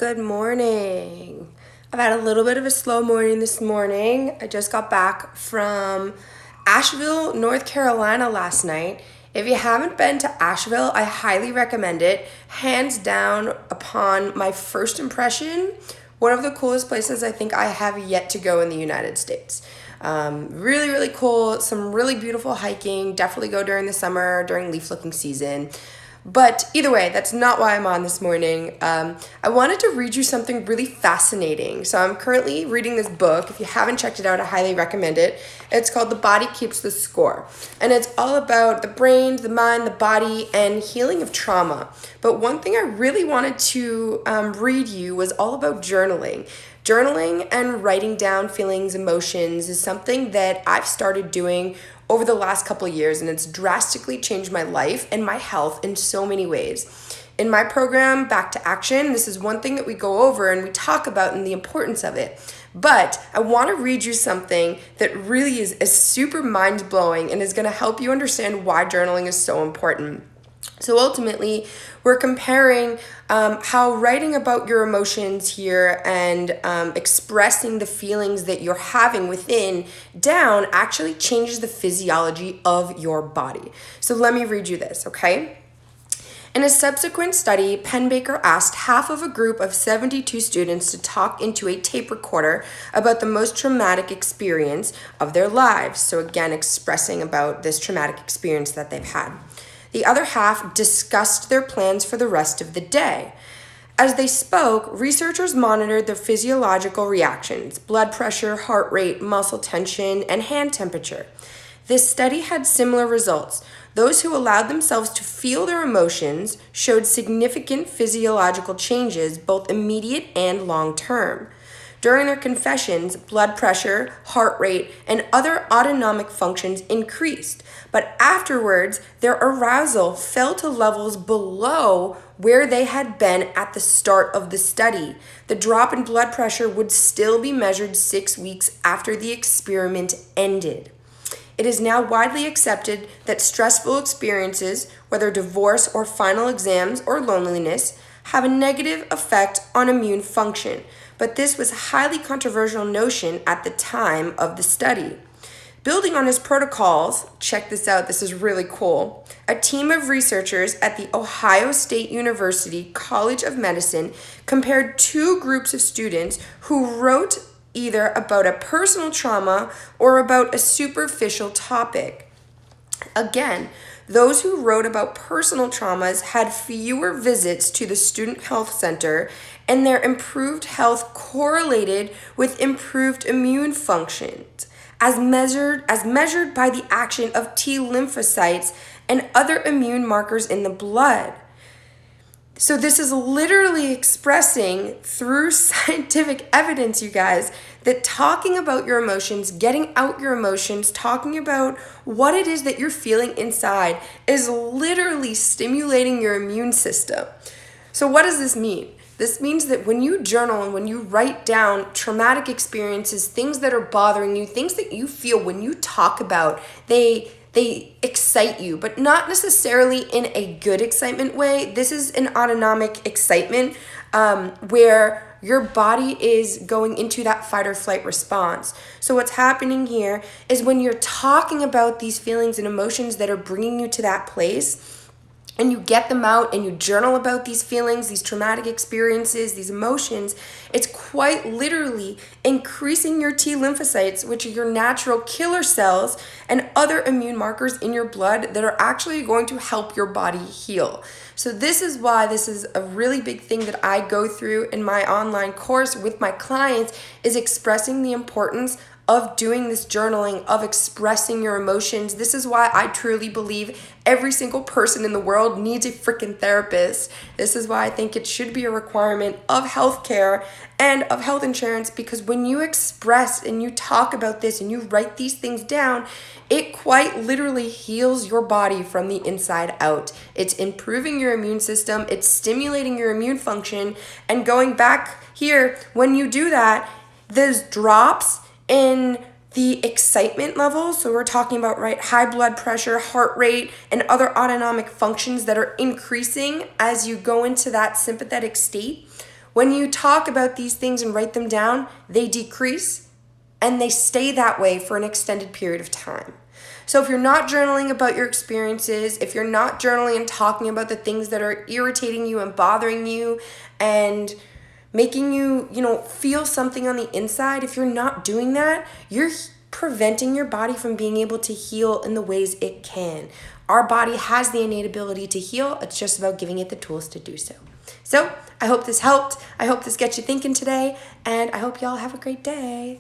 Good morning. I've had a little bit of a slow morning this morning. I just got back from Asheville, North Carolina last night. If you haven't been to Asheville, I highly recommend it. Hands down, upon my first impression, one of the coolest places I think I have yet to go in the United States. Really, really cool. Some really beautiful hiking. Definitely go during the summer, during leaf looking season. But either way, that's not why I'm on this morning. I wanted to read you something really fascinating. So I'm currently reading this book. If you haven't checked it out, I highly recommend it. It's called The Body Keeps the Score. And it's all about the brain, the mind, the body, and healing of trauma. But one thing I really wanted to read you was all about journaling. Journaling and writing down feelings, emotions is something that I've started doing over the last couple of years, and it's drastically changed my life and my health in so many ways. In my program, Back to Action, this is one thing that we go over and we talk about and the importance of it. But I want to read you something that really is super mind-blowing and is going to help you understand why journaling is so important. So ultimately, we're comparing how writing about your emotions here and expressing the feelings that you're having within down actually changes the physiology of your body. So let me read you this, okay? In a subsequent study, Penbaker asked half of a group of 72 students to talk into a tape recorder about the most traumatic experience of their lives. So again, expressing about this traumatic experience that they've had. The other half discussed their plans for the rest of the day. As they spoke, researchers monitored their physiological reactions: blood pressure, heart rate, muscle tension, and hand temperature. This study had similar results. Those who allowed themselves to feel their emotions showed significant physiological changes, both immediate and long-term. During their confessions, blood pressure, heart rate, and other autonomic functions increased, but afterwards, their arousal fell to levels below where they had been at the start of the study. The drop in blood pressure would still be measured 6 weeks after the experiment ended. It is now widely accepted that stressful experiences, whether divorce or final exams or loneliness, have a negative effect on immune function, but this was a highly controversial notion at the time of the study. Building on his protocols, check this out, this is really cool. A team of researchers at the Ohio State University College of Medicine compared two groups of students who wrote either about a personal trauma or about a superficial topic. Again, those who wrote about personal traumas had fewer visits to the student health center, and their improved health correlated with improved immune functions, as measured by the action of T lymphocytes and other immune markers in the blood. So this is literally expressing through scientific evidence, you guys, that talking about your emotions, getting out your emotions, talking about what it is that you're feeling inside is literally stimulating your immune system. So what does this mean? This means that when you journal and when you write down traumatic experiences, things that are bothering you, things that you feel when you talk about, they excite you, but not necessarily in a good excitement way. This is an autonomic excitement where your body is going into that fight or flight response. So what's happening here is when you're talking about these feelings and emotions that are bringing you to that place, and you get them out and you journal about these feelings, these traumatic experiences, these emotions, it's quite literally increasing your T lymphocytes, which are your natural killer cells, and other immune markers in your blood that are actually going to help your body heal. So this is why this is a really big thing that I go through in my online course with my clients, is expressing the importance of doing this journaling, of expressing your emotions. This is why I truly believe every single person in the world needs a freaking therapist. This is why I think it should be a requirement of healthcare and of health insurance, because when you express and you talk about this and you write these things down, it quite literally heals your body from the inside out. It's improving your immune system, it's stimulating your immune function, and going back here, when you do that, those drops in the excitement levels, so we're talking about high blood pressure, heart rate, and other autonomic functions that are increasing as you go into that sympathetic state. When you talk about these things and write them down, they decrease and they stay that way for an extended period of time. So if you're not journaling about your experiences, if you're not journaling and talking about the things that are irritating you and bothering you and making you, feel something on the inside, if you're not doing that, you're preventing your body from being able to heal in the ways it can. Our body has the innate ability to heal. It's just about giving it the tools to do so. So I hope this helped. I hope this gets you thinking today, and I hope y'all have a great day.